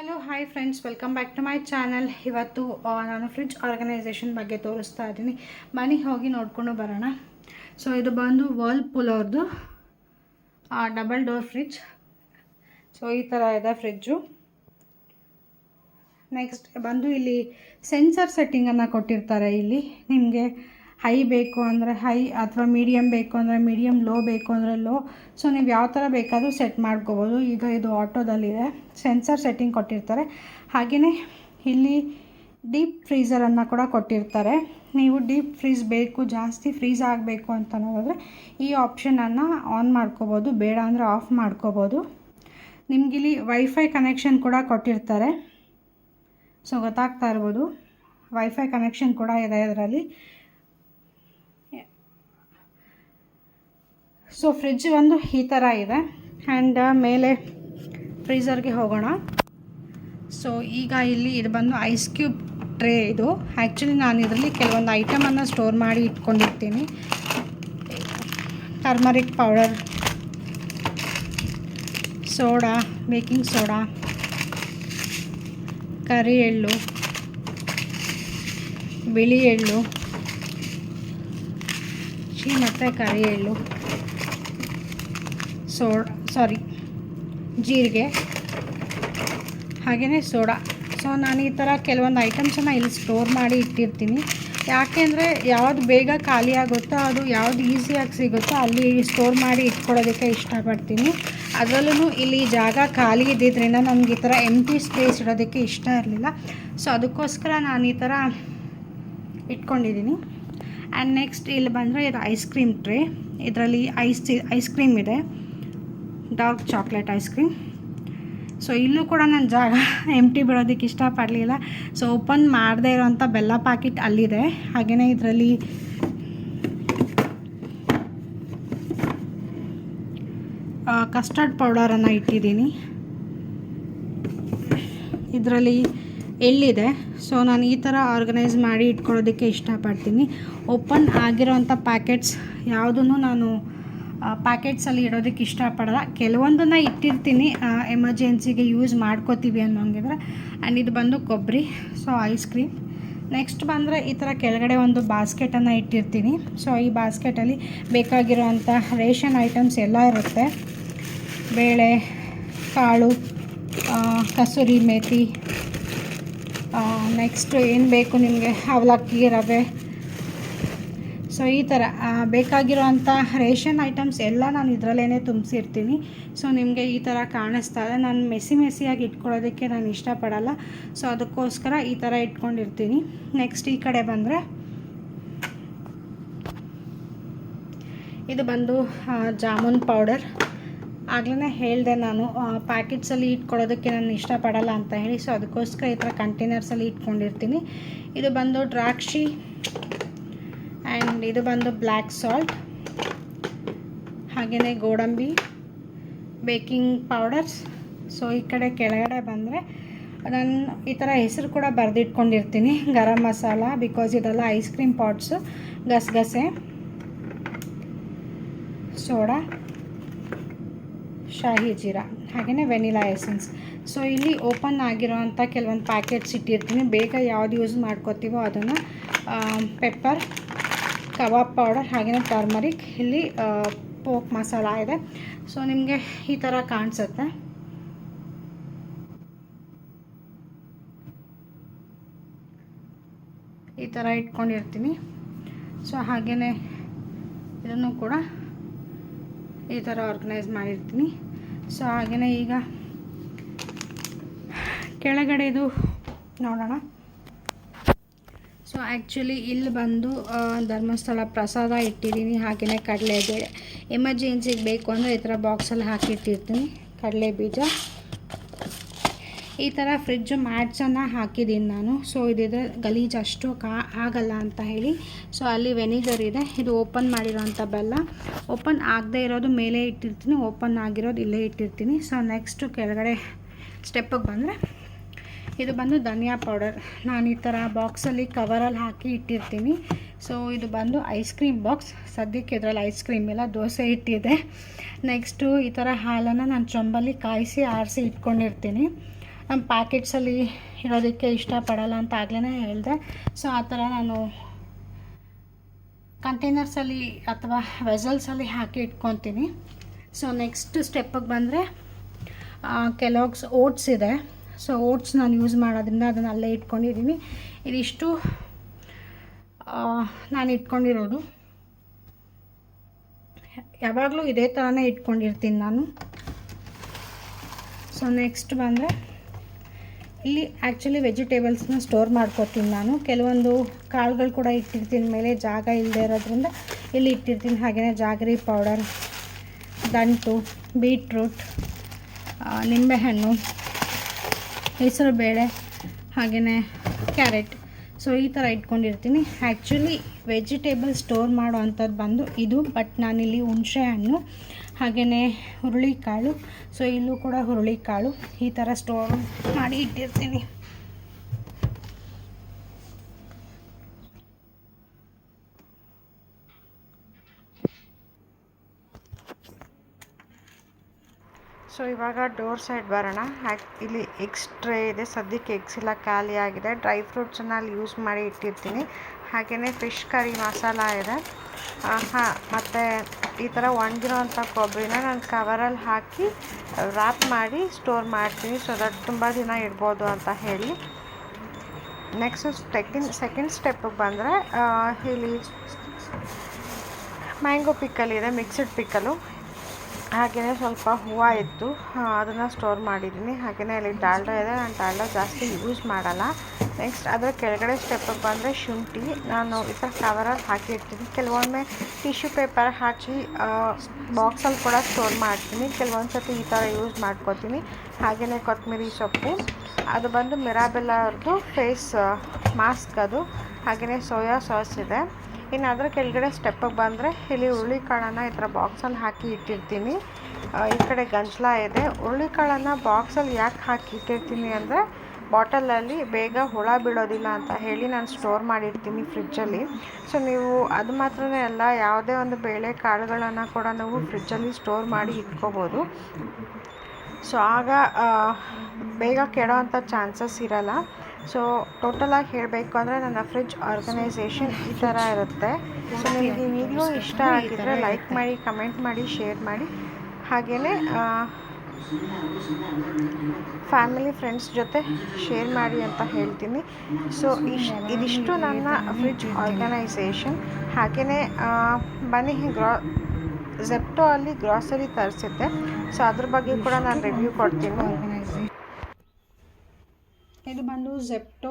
Hello hi friends, welcome back to my channel. ಇವತ್ತು ನಾನು fridge organisation ಬಗ್ಗೆ ತೋರಿಸ್ತಾ ಇದ್ದೀನಿ. ಬನ್ನಿ ಹೋಗಿ ನೋಡ್ಕೊಂಡು ಬರೋಣ. ಸೊ ಇದು ಬಂದು ವರ್ಲ್ಪೂಲ್ ಅವ್ರದ್ದು ಡಬಲ್ ಡೋರ್ ಫ್ರಿಡ್ಜ್. ಸೊ ಈ ಥರ ಇದೆ ಫ್ರಿಡ್ಜು. ನೆಕ್ಸ್ಟ್ ಬಂದು ಇಲ್ಲಿ ಸೆನ್ಸರ್ ಸೆಟ್ಟಿಂಗನ್ನು ಕೊಟ್ಟಿರ್ತಾರೆ. ಇಲ್ಲಿ ನಿಮಗೆ ಹೈ ಬೇಕು ಅಂದರೆ ಹೈ, ಅಥವಾ ಮೀಡಿಯಮ್ ಬೇಕು ಅಂದರೆ ಮೀಡಿಯಮ್, ಲೋ ಬೇಕು ಅಂದರೆ ಲೋ. ಸೊ ನೀವು ಯಾವ ಥರ ಬೇಕಾದರೂ ಸೆಟ್ ಮಾಡ್ಕೋಬೋದು. ಈಗ ಇದು ಆಟೋದಲ್ಲಿದೆ, ಸೆನ್ಸರ್ ಸೆಟ್ಟಿಂಗ್ ಕೊಟ್ಟಿರ್ತಾರೆ. ಹಾಗೆಯೇ ಇಲ್ಲಿ ಡೀಪ್ ಫ್ರೀಝರನ್ನು ಕೂಡ ಕೊಟ್ಟಿರ್ತಾರೆ. ನೀವು ಡೀಪ್ ಫ್ರೀಸ್ ಬೇಕು, ಜಾಸ್ತಿ ಫ್ರೀಸ್ ಆಗಬೇಕು ಅಂತ ಅನ್ನೋದಾದರೆ ಈ ಆಪ್ಷನನ್ನು ಆನ್ ಮಾಡ್ಕೋಬೋದು, ಬೇಡ ಅಂದರೆ ಆಫ್ ಮಾಡ್ಕೋಬೋದು. ನಿಮಗಿಲ್ಲಿ ವೈಫೈ ಕನೆಕ್ಷನ್ ಕೂಡ ಕೊಟ್ಟಿರ್ತಾರೆ. ಸೊ ಗೊತ್ತಾಗ್ತಾ ಇರ್ಬೋದು, ವೈಫೈ ಕನೆಕ್ಷನ್ ಕೂಡ ಇದೆ ಇದರಲ್ಲಿ. ಸೊ ಫ್ರಿಡ್ಜ್ ಒಂದು ಈ ಥರ ಇದೆ. ಆ್ಯಂಡ್ ಮೇಲೆ ಫ್ರೀಝರ್ಗೆ ಹೋಗೋಣ. ಸೊ ಈಗ ಇಲ್ಲಿ ಇದು ಬಂದು ಐಸ್ ಕ್ಯೂಬ್ ಟ್ರೇ. ಇದು ಆ್ಯಕ್ಚುಲಿ ನಾನು ಇದರಲ್ಲಿ ಕೆಲವೊಂದು ಐಟಮನ್ನು ಸ್ಟೋರ್ ಮಾಡಿ ಇಟ್ಕೊಂಡಿರ್ತೀನಿ. Turmeric powder, soda, baking soda, ಕರಿ ಎಳ್ಳು, ಬಿಳಿ ಎಳ್ಳು, ಮತ್ತು ಕರಿ ಎಳ್ಳು, ಜೀರಿಗೆ, ಹಾಗೆಯೇ ಸೋಡಾ. ಸೊ ನಾನು ಈ ಥರ ಕೆಲವೊಂದು ಐಟಮ್ಸನ್ನು ಇಲ್ಲಿ ಸ್ಟೋರ್ ಮಾಡಿ ಇಟ್ಟಿರ್ತೀನಿ. ಯಾಕೆಂದರೆ ಯಾವುದು ಬೇಗ ಖಾಲಿ ಆಗುತ್ತೋ, ಅದು ಯಾವುದು ಈಸಿಯಾಗಿ ಸಿಗುತ್ತೋ ಅಲ್ಲಿ ಸ್ಟೋರ್ ಮಾಡಿ ಇಟ್ಕೊಳ್ಳೋದಕ್ಕೆ ಇಷ್ಟಪಡ್ತೀನಿ. ಅದರಲ್ಲೂ ಇಲ್ಲಿ ಜಾಗ ಖಾಲಿ ಇದ್ದಿದ್ದರಿಂದ ನನಗೆ ಈ ಥರ ಎಂಟಿ ಸ್ಪೇಸ್ ಇಡೋದಕ್ಕೆ ಇಷ್ಟ ಇರಲಿಲ್ಲ. ಸೊ ಅದಕ್ಕೋಸ್ಕರ ನಾನು ಈ ಥರ ಇಟ್ಕೊಂಡಿದ್ದೀನಿ. ಆ್ಯಂಡ್ ನೆಕ್ಸ್ಟ್ ಇಲ್ಲಿ ಬಂದರೆ ಇದು ಐಸ್ ಕ್ರೀಮ್ ಟ್ರೇ. ಇದರಲ್ಲಿ ಐಸ್ ಕ್ರೀಮ್ ಇದೆ, dark chocolate ice cream. So ಇಲ್ಲೂ ಕೂಡ ನಾನು ಜಾಗ ಎಂಟಿ ಬಿಡೋದಕ್ಕೆ ಇಷ್ಟಪಡಲಿಲ್ಲ. ಸೊ ಓಪನ್ ಮಾಡದೇ ಇರೋವಂಥ ಬೆಲ್ಲ ಪ್ಯಾಕೆಟ್ ಅಲ್ಲಿದೆ. ಹಾಗೆಯೇ ಇದರಲ್ಲಿ ಕಸ್ಟರ್ಡ್ ಪೌಡರನ್ನು ಇಟ್ಟಿದ್ದೀನಿ. ಇದರಲ್ಲಿ ಎಳ್ಳಿದೆ. ಸೊ ನಾನು ಈ ಥರ ಆರ್ಗನೈಸ್ ಮಾಡಿ ಇಟ್ಕೊಳ್ಳೋದಕ್ಕೆ ಇಷ್ಟಪಡ್ತೀನಿ. ಓಪನ್ ಆಗಿರೋವಂಥ ಪ್ಯಾಕೆಟ್ಸ್ ಯಾವುದನ್ನು ನಾನು ಪ್ಯಾಕೆಟ್ಸಲ್ಲಿ ಇಡೋದಕ್ಕೆ ಇಷ್ಟಪಡಲ್ಲ. ಕೆಲವೊಂದನ್ನು ಇಟ್ಟಿರ್ತೀನಿ, ಎಮರ್ಜೆನ್ಸಿಗೆ ಯೂಸ್ ಮಾಡ್ಕೋತೀವಿ ಅನ್ನೋಂಗಿದ್ರೆ. ಆ್ಯಂಡ್ ಇದು ಬಂದು ಕೊಬ್ಬರಿ, ಸೊ ಐಸ್ ಕ್ರೀಮ್. ನೆಕ್ಸ್ಟ್ ಬಂದರೆ ಈ ಥರ ಕೆಳಗಡೆ ಒಂದು ಬಾಸ್ಕೆಟನ್ನು ಇಟ್ಟಿರ್ತೀನಿ. ಸೊ ಈ ಬಾಸ್ಕೆಟಲ್ಲಿ ಬೇಕಾಗಿರೋವಂಥ ರೇಷನ್ ಐಟಮ್ಸ್ ಎಲ್ಲ ಇರುತ್ತೆ. ಬೇಳೆ, ಕಾಳು, ಕಸೂರಿ ಮೇಥಿ, ನೆಕ್ಸ್ಟ್ ಏನು ಬೇಕು ನಿಮಗೆ, ಅವಲಕ್ಕಿ, ರವೆ. ಸೊ ಈ ಥರ ಬೇಕಾಗಿರೋವಂಥ ರೇಷನ್ ಐಟಮ್ಸ್ ಎಲ್ಲ ನಾನು ಇದರಲ್ಲೇ ತುಂಬಿಸಿರ್ತೀನಿ. ಸೊ ನಿಮಗೆ ಈ ಥರ ಕಾಣಿಸ್ತಾ ಇದೆ. ನಾನು ಮೆಸ್ಸಿಯಾಗಿ ಇಟ್ಕೊಳ್ಳೋದಕ್ಕೆ ನಾನು ಇಷ್ಟಪಡಲ್ಲ. ಸೊ ಅದಕ್ಕೋಸ್ಕರ ಈ ಥರ ಇಟ್ಕೊಂಡಿರ್ತೀನಿ. ನೆಕ್ಸ್ಟ್ ಈ ಕಡೆ ಬಂದರೆ ಇದು ಬಂದು ಜಾಮೂನ್ ಪೌಡರ್. ಆಗಲೇ ಹೇಳಿದೆ ನಾನು ಪ್ಯಾಕೆಟ್ಸಲ್ಲಿ ಇಟ್ಕೊಳ್ಳೋದಕ್ಕೆ ನಾನು ಇಷ್ಟಪಡಲ್ಲ ಅಂತ ಹೇಳಿ. ಸೊ ಅದಕ್ಕೋಸ್ಕರ ಈ ಥರ ಕಂಟೈನರ್ಸಲ್ಲಿ ಇಟ್ಕೊಂಡಿರ್ತೀನಿ. ಇದು ಬಂದು ದ್ರಾಕ್ಷಿ, ಆ್ಯಂಡ್ ಇದು ಬಂದು ಬ್ಲ್ಯಾಕ್ ಸಾಲ್ಟ್, ಹಾಗೆಯೇ ಗೋಡಂಬಿ, ಬೇಕಿಂಗ್ ಪೌಡರ್ಸ್. ಸೊ ಈ ಕಡೆ ಕೆಳಗಡೆ ಬಂದರೆ ನಾನು ಈ ಥರ ಹೆಸರು ಕೂಡ ಬರೆದಿಟ್ಕೊಂಡಿರ್ತೀನಿ. ಗರಂ ಮಸಾಲ, ಬಿಕಾಸ್ ಇದೆಲ್ಲ ಐಸ್ ಕ್ರೀಮ್ ಪಾಟ್ಸು, ಗಸಗಸೆ, ಸೋಡಾ, ಶಾಹಿ ಜೀರಾ, ಹಾಗೆಯೇ ವೆನಿಲಾ ಎಸೆನ್ಸ್. ಸೊ ಇಲ್ಲಿ ಓಪನ್ ಆಗಿರೋವಂಥ ಕೆಲವೊಂದು ಪ್ಯಾಕೆಟ್ಸ್ ಇಟ್ಟಿರ್ತೀನಿ. ಬೇಗ ಯಾವುದು ಯೂಸ್ ಮಾಡ್ಕೋತೀವೋ ಅದನ್ನು. ಪೆಪ್ಪರ್, ಕಬಾಬ್ ಪೌಡರ್, ಹಾಗೆಯೇ ಟರ್ಮರಿಕ್, ಇಲ್ಲಿ ಪೋಕ್ ಮಸಾಲ ಇದೆ. ಸೊ ನಿಮಗೆ ಈ ಥರ ಕಾಣಿಸುತ್ತೆ. ಈ ಥರ ಇಟ್ಕೊಂಡಿರ್ತೀನಿ. ಸೊ ಹಾಗೆಯೇ ಇದನ್ನು ಕೂಡ ಈ ಥರ ಆರ್ಗನೈಸ್ ಮಾಡಿರ್ತೀನಿ. ಸೊ ಹಾಗೆಯೇ ಈಗ ಕೆಳಗಡೆದು ನೋಡೋಣ. ಸೊ ಆ್ಯಕ್ಚುಲಿ ಇಲ್ಲಿ ಬಂದು ಧರ್ಮಸ್ಥಳ ಪ್ರಸಾದ ಇಟ್ಟಿದ್ದೀನಿ. ಹಾಗೆಯೇ ಕಡಲೆಬೇಳೆ, ಎಮರ್ಜೆನ್ಸಿಗೆ ಬೇಕು ಅಂದರೆ ಈ ಥರ ಬಾಕ್ಸಲ್ಲಿ ಹಾಕಿಟ್ಟಿರ್ತೀನಿ. ಕಡಲೆ ಬೀಜ, ಈ ಥರ ಫ್ರಿಡ್ಜ್ ಮ್ಯಾಟ್ಸನ್ನು ಹಾಕಿದ್ದೀನಿ ನಾನು. ಸೊ ಇದಿದ್ರೆ ಗಲೀಜು ಅಷ್ಟು ಆಗಲ್ಲ ಅಂತ ಹೇಳಿ. ಸೊ ಅಲ್ಲಿ ವೆನಿಗರ್ ಇದೆ. ಇದು ಓಪನ್ ಮಾಡಿರೋಂಥ ಬೆಲ್ಲ. ಓಪನ್ ಆಗದೆ ಇರೋದು ಮೇಲೆ ಇಟ್ಟಿರ್ತೀನಿ, ಓಪನ್ ಆಗಿರೋದು ಇಲ್ಲೇ ಇಟ್ಟಿರ್ತೀನಿ. ಸೊ ನೆಕ್ಸ್ಟು ಕೆಳಗಡೆ ಸ್ಟೆಪ್ಪಿಗೆ ಬಂದರೆ ಇದು ಬಂದು ಧನಿಯಾ ಪೌಡರ್. ನಾನು ಈ ಥರ ಬಾಕ್ಸಲ್ಲಿ ಕವರಲ್ಲಿ ಹಾಕಿ ಇಟ್ಟಿರ್ತೀನಿ. ಸೊ ಇದು ಬಂದು ಐಸ್ ಕ್ರೀಮ್ ಬಾಕ್ಸ್. ಸದ್ಯಕ್ಕೆ ಇದರಲ್ಲಿ ಐಸ್ ಕ್ರೀಮ್ ಇಲ್ಲ, ದೋಸೆ ಇಟ್ಟಿದೆ. ನೆಕ್ಸ್ಟು ಈ ಥರ ಹಾಲನ್ನು ನಾನು ಚೊಂಬಲ್ಲಿ ಕಾಯಿಸಿ ಆರಿಸಿ ಇಟ್ಕೊಂಡಿರ್ತೀನಿ. ನಮ್ಮ ಪ್ಯಾಕೆಟ್ಸಲ್ಲಿ ಇರೋದಕ್ಕೆ ಇಷ್ಟಪಡಲ್ಲ ಅಂತ ಆಗಲೇ ಹೇಳಿದೆ. ಸೊ ಆ ಥರ ನಾನು ಕಂಟೈನರ್ಸಲ್ಲಿ ಅಥವಾ ವೆಸಲ್ಸಲ್ಲಿ ಹಾಕಿ ಇಟ್ಕೊತೀನಿ. ಸೊ ನೆಕ್ಸ್ಟ್ ಸ್ಟೆಪ್ಪಿಗೆ ಬಂದರೆ ಕೆಲೋಗ್ಸ್ ಓಟ್ಸ್ ಇದೆ. ಸೊ ಓಟ್ಸ್ ನಾನು ಯೂಸ್ ಮಾಡೋದ್ರಿಂದ ಅದನ್ನು ಅಲ್ಲೇ ಇಟ್ಕೊಂಡಿದ್ದೀನಿ. ಇದಿಷ್ಟು ನಾನು ಇಟ್ಕೊಂಡಿರೋದು. ಯಾವಾಗಲೂ ಇದೇ ಥರನೇ ಇಟ್ಕೊಂಡಿರ್ತೀನಿ ನಾನು. ಸೊ ನೆಕ್ಸ್ಟ್ ಬಂದರೆ ಇಲ್ಲಿ ಆ್ಯಕ್ಚುಲಿ ವೆಜಿಟೇಬಲ್ಸ್ನ ಸ್ಟೋರ್ ಮಾಡ್ಕೊತೀನಿ ನಾನು. ಕೆಲವೊಂದು ಕಾಳುಗಳು ಕೂಡ ಇಟ್ಟಿರ್ತೀನಿ, ಮೇಲೆ ಜಾಗ ಇಲ್ಲದೆ ಇರೋದ್ರಿಂದ ಇಲ್ಲಿ ಇಟ್ಟಿರ್ತೀನಿ. ಹಾಗೆಯೇ ಜಾಗರಿ ಪೌಡರ್, ದಂಟು, ಬೀಟ್ರೂಟ್, ನಿಂಬೆಹಣ್ಣು, ಹೆಸರುಬೇಳೆ, ಹಾಗೆಯೇ ಕ್ಯಾರೆಟ್. ಸೊ ಈ ಥರ ಇಟ್ಕೊಂಡಿರ್ತೀನಿ. ಆ್ಯಕ್ಚುಲಿ ವೆಜಿಟೇಬಲ್ ಸ್ಟೋರ್ ಮಾಡೋ ಅಂಥದ್ದು ಬಂದು ಇದು, ಬಟ್ ನಾನಿಲ್ಲಿ ಹುಣಸೆ ಹಣ್ಣು ಹಾಗೆಯೇ ಹುರುಳಿಕಾಳು, ಸೊ ಇಲ್ಲೂ ಕೂಡ ಹುರುಳಿಕಾಳು ಈ ಥರ ಸ್ಟೋರ್ ಮಾಡಿ ಇಟ್ಟಿರ್ತೀನಿ. ಸೊ ಇವಾಗ ಡೋರ್ ಸೈಡ್ ಬರೋಣ. ಇಲ್ಲಿ ಎಗ್ಸ್ ಟ್ರೇ ಇದೆ, ಸದ್ಯಕ್ಕೆ ಎಗ್ಸ್ ಎಲ್ಲ ಖಾಲಿ ಆಗಿದೆ. ಡ್ರೈ ಫ್ರೂಟ್ಸನ್ನು ಅಲ್ಲಿ ಯೂಸ್ ಮಾಡಿ ಇಟ್ಟಿರ್ತೀನಿ. ಹಾಗೆಯೇ ಫಿಶ್ ಕರಿ ಮಸಾಲ ಇದೆ. ಮತ್ತು ಈ ಥರ ಒಣಗಿರೋಂಥ ಕೊಬ್ಬರಿನ ನಾನು ಕವರಲ್ಲಿ ಹಾಕಿ ರ್ಯಾಪ್ ಮಾಡಿ ಸ್ಟೋರ್ ಮಾಡ್ತೀನಿ, ಸೊ ದಟ್ ತುಂಬ ದಿನ ಇಡ್ಬೋದು ಅಂತ ಹೇಳಿ. ನೆಕ್ಸ್ಟ್ ಸೆಕೆಂಡ್ ಸ್ಟೆಪ್ಪಿಗೆ ಬಂದರೆ ಇಲ್ಲಿ ಮ್ಯಾಂಗೋ ಪಿಕ್ಕಲ್ ಇದೆ, ಮಿಕ್ಸ್ಡ್ ಪಿಕ್ಕಲು. ಹಾಗೆಯೇ ಸ್ವಲ್ಪ ಹೂವು ಇತ್ತು, ಅದನ್ನು ಸ್ಟೋರ್ ಮಾಡಿದ್ದೀನಿ. ಹಾಗೆಯೇ ಅಲ್ಲಿ ಡಾಲ್ಡಾ ಇದೆ, ನಾನು ಡಾಲ್ಡಾ ಜಾಸ್ತಿ ಯೂಸ್ ಮಾಡಲ್ಲ. ನೆಕ್ಸ್ಟ್ ಅದರ ಕೆಳಗಡೆ ಸ್ಟೆಪ್ಪಿಗೆ ಬಂದರೆ ಶುಂಠಿ ನಾನು ಈ ಥರ ಕವರಲ್ಲಿ ಹಾಕಿರ್ತೀನಿ. ಕೆಲವೊಮ್ಮೆ ಟಿಶ್ಯೂ ಪೇಪರ್ ಹಾಕಿ ಬಾಕ್ಸಲ್ಲಿ ಕೂಡ ಸ್ಟೋರ್ ಮಾಡ್ತೀನಿ. ಕೆಲವೊಂದು ಸರ್ತಿ ಈ ಥರ ಯೂಸ್ ಮಾಡ್ಕೊತೀನಿ. ಹಾಗೆಯೇ ಕೊತ್ತಂಬರಿ ಸೊಪ್ಪು, ಅದು ಬಂದು ಮಿರಾಬೆಲ್ಲ ಅವ್ರದ್ದು ಫೇಸ್ ಮಾಸ್ಕ್ ಅದು. ಹಾಗೆಯೇ ಸೋಯಾ ಸಾಸ್ ಇದೆ. ಇನ್ನು ಅದರ ಕೆಳಗಡೆ ಸ್ಟೆಪ್ಪಿಗೆ ಬಂದರೆ ಇಲ್ಲಿ ಹುರುಳಿಕಾಳನ್ನು ಈ ಥರ ಬಾಕ್ಸಲ್ಲಿ ಹಾಕಿ ಇಟ್ಟಿರ್ತೀನಿ. ಈ ಕಡೆ ಗಂಜಲ ಇದೆ. ಹುರುಳಿಕಾಳನ್ನು ಬಾಕ್ಸಲ್ಲಿ ಯಾಕೆ ಹಾಕಿ ಇಟ್ಟಿರ್ತೀನಿ ಅಂದರೆ ಬಾಟಲಲ್ಲಿ ಬೇಗ ಹುಳ ಬೀಳೋದಿಲ್ಲ ಅಂತ ಹೇಳಿ ನಾನು ಸ್ಟೋರ್ ಮಾಡಿರ್ತೀನಿ ಫ್ರಿಜ್ಜಲ್ಲಿ. ಸೊ ನೀವು ಅದು ಮಾತ್ರನೇ ಅಲ್ಲ, ಯಾವುದೇ ಒಂದು ಬೇಳೆ ಕಾಳುಗಳನ್ನು ಕೂಡ ನಾವು ಫ್ರಿಜ್ಜಲ್ಲಿ ಸ್ಟೋರ್ ಮಾಡಿ ಇಟ್ಕೋಬೋದು. ಸೊ ಆಗ ಬೇಗ ಕೆಡೋವಂಥ ಚಾನ್ಸಸ್ ಇರಲ್ಲ. ಸೊ ಟೋಟಲಾಗಿ ಹೇಳಬೇಕು ಅಂದರೆ ನನ್ನ ಫ್ರಿಡ್ಜ್ ಆರ್ಗನೈಸೇಷನ್ ಈ ಥರ ಇರುತ್ತೆ. ಸೊ ನಿಮಗೆ ಈಗಲೂ ಇಷ್ಟ ಆಗಿದ್ದರೆ ಲೈಕ್ ಮಾಡಿ, ಕಮೆಂಟ್ ಮಾಡಿ, ಶೇರ್ ಮಾಡಿ. ಹಾಗೆಯೇ ಫ್ಯಾಮಿಲಿ ಫ್ರೆಂಡ್ಸ್ ಜೊತೆ ಶೇರ್ ಮಾಡಿ ಅಂತ ಹೇಳ್ತೀನಿ. ಸೊ ಇದಿಷ್ಟು ನನ್ನ ಫ್ರಿಡ್ಜ್ ಆರ್ಗನೈಸೇಷನ್. ಹಾಗೆಯೇ ಬನ್ನಿ ಜೆಪ್ಟೋ ಅಲ್ಲಿ ಗ್ರಾಸರಿ ತರಿಸಿದ್ದೆ, ಸೊ ಅದ್ರ ಬಗ್ಗೆ ಕೂಡ ನಾನು ರಿವ್ಯೂ ಕೊಡ್ತೀನಿ. ಇದು ಬಂದು ಜೆಪ್ಟೋ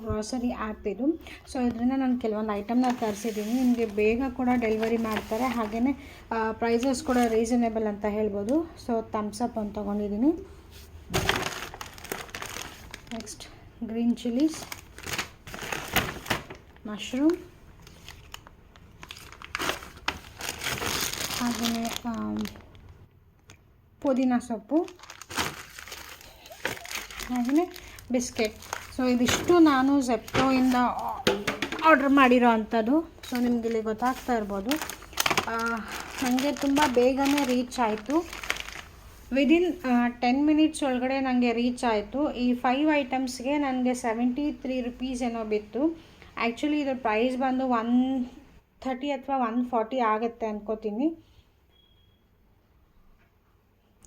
ಗ್ರಾಸರಿ ಆ್ಯಪ್ ಇದು. ಸೊ ಇದರಿಂದ ನಾನು ಕೆಲವೊಂದು ಐಟಮ್ನ ತರಿಸಿದ್ದೀನಿ. ನಿಮಗೆ ಬೇಗ ಕೂಡ ಡೆಲಿವರಿ ಮಾಡ್ತಾರೆ. ಹಾಗೆಯೇ ಪ್ರೈಸಸ್ ಕೂಡ ರೀಸನೇಬಲ್ ಅಂತ ಹೇಳ್ಬೋದು. ಸೊ ಥಮ್ಸ್ ಅಪ್ ಅಂತ ತೊಗೊಂಡಿದ್ದೀನಿ. ನೆಕ್ಸ್ಟ್ ಗ್ರೀನ್ ಚಿಲ್ಲೀಸ್, ಮಶ್ರೂಮ್, ಹಾಗೆಯೇ ಪುದೀನ ಸೊಪ್ಪು, ಹಾಗೆಯೇ ಬಿಸ್ಕೆಟ್. ಸೊ ಇದಿಷ್ಟು ನಾನು ಜೆಪ್ಟೋಯಿಂದ ಆರ್ಡ್ರ್ ಮಾಡಿರೋ ಅಂಥದ್ದು. ಸೊ ನಿಮ್ಗೆ ಇಲ್ಲಿ ಗೊತ್ತಾಗ್ತಾ ಇರ್ಬೋದು. ನನಗೆ ತುಂಬ ಬೇಗನೆ ರೀಚ್ ಆಯಿತು. ವಿದಿನ್ 10 ಮಿನಿಟ್ಸ್ ಒಳಗಡೆ ನನಗೆ ರೀಚ್ ಆಯಿತು. ಈ 5 ಐಟಮ್ಸ್ಗೆ ನನಗೆ 73 ರುಪೀಸ್ ಏನೋ ಬಿತ್ತು. ಆ್ಯಕ್ಚುಲಿ ಇದ್ರ ಪ್ರೈಸ್ ಬಂದು 130 ಅಥವಾ 140 ಆಗುತ್ತೆ ಅಂದ್ಕೋತೀನಿ.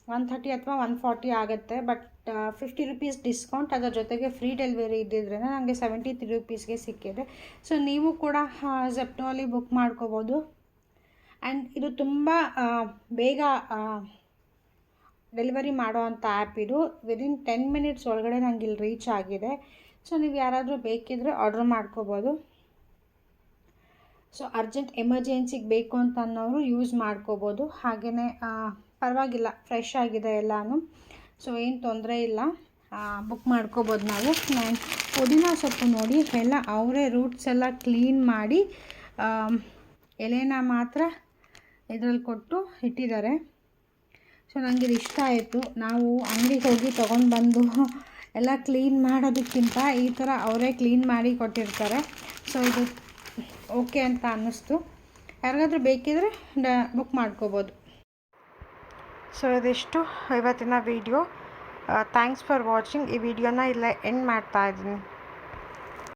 130 ಅಥವಾ 140 ಆಗುತ್ತೆ. ಬಟ್ 50 ರುಪೀಸ್ ಡಿಸ್ಕೌಂಟ್, ಅದರ ಜೊತೆಗೆ ಫ್ರೀ ಡೆಲಿವರಿ ಇದ್ದಿದ್ದರಿಂದ ನನಗೆ 73 ರುಪೀಸ್ಗೆ ಸಿಕ್ಕಿದೆ. ಸೊ ನೀವು ಕೂಡ ಜೆಪ್ಟೋ ಅಲ್ಲಿ ಬುಕ್ ಮಾಡ್ಕೋಬೋದು. ಆ್ಯಂಡ್ ಇದು ತುಂಬ ಬೇಗ ಡೆಲಿವರಿ ಮಾಡೋ ಅಂಥ ಆ್ಯಪ್ ಇದು. ವಿದಿನ್ 10 ಮಿನಿಟ್ಸ್ ಒಳಗಡೆ ನನಗೆ ಇಲ್ಲಿ ರೀಚ್ ಆಗಿದೆ. ಸೊ ನೀವು ಯಾರಾದರೂ ಬೇಕಿದ್ದರೆ ಆರ್ಡ್ರ್ ಮಾಡ್ಕೋಬೋದು. ಸೊ ಅರ್ಜೆಂಟ್ ಎಮರ್ಜೆನ್ಸಿಗೆ ಬೇಕು ಅಂತ ಅನ್ನೋರು ಯೂಸ್ ಮಾಡ್ಕೋಬೋದು. ಹಾಗೆಯೇ ಪರವಾಗಿಲ್ಲ, ಫ್ರೆಶ್ ಆಗಿದೆ ಎಲ್ಲನೂ. ಸೊ ಏನು ತೊಂದರೆ ಇಲ್ಲ, ಬುಕ್ ಮಾಡ್ಕೋಬೋದು ನಾವು. ನಾನು ಪುದೀನ ಸೊಪ್ಪು ನೋಡಿ ಎಲ್ಲ ಅವರೇ ರೂಟ್ಸ್ ಎಲ್ಲ ಕ್ಲೀನ್ ಮಾಡಿ ಎಲೆನ ಮಾತ್ರ ಇದರಲ್ಲಿ ಕೊಟ್ಟು ಇಟ್ಟಿದ್ದಾರೆ. ಸೊ ನನಗೆ ಇದು ಇಷ್ಟ ಆಯಿತು. ನಾವು ಅಂಗಡಿಗೆ ಹೋಗಿ ತೊಗೊಂಡು ಬಂದು ಎಲ್ಲ ಕ್ಲೀನ್ ಮಾಡೋದಕ್ಕಿಂತ ಈ ಥರ ಅವರೇ ಕ್ಲೀನ್ ಮಾಡಿ ಕೊಟ್ಟಿರ್ತಾರೆ. ಸೊ ಇದು ಓಕೆ ಅಂತ ಅನ್ನಿಸ್ತು. ಯಾರಿಗಾದ್ರೂ ಬೇಕಿದ್ರೆ ಬುಕ್ ಮಾಡ್ಕೋಬೋದು. ಸೊ ಇದಿಷ್ಟು ಇವತ್ತಿನ ವಿಡಿಯೋ. Thanks for watching. ಈ ವಿಡಿಯೋನ ಇಲ್ಲೇ ಎಂಡ್ ಮಾಡ್ತಾ ಇದ್ದೀನಿ.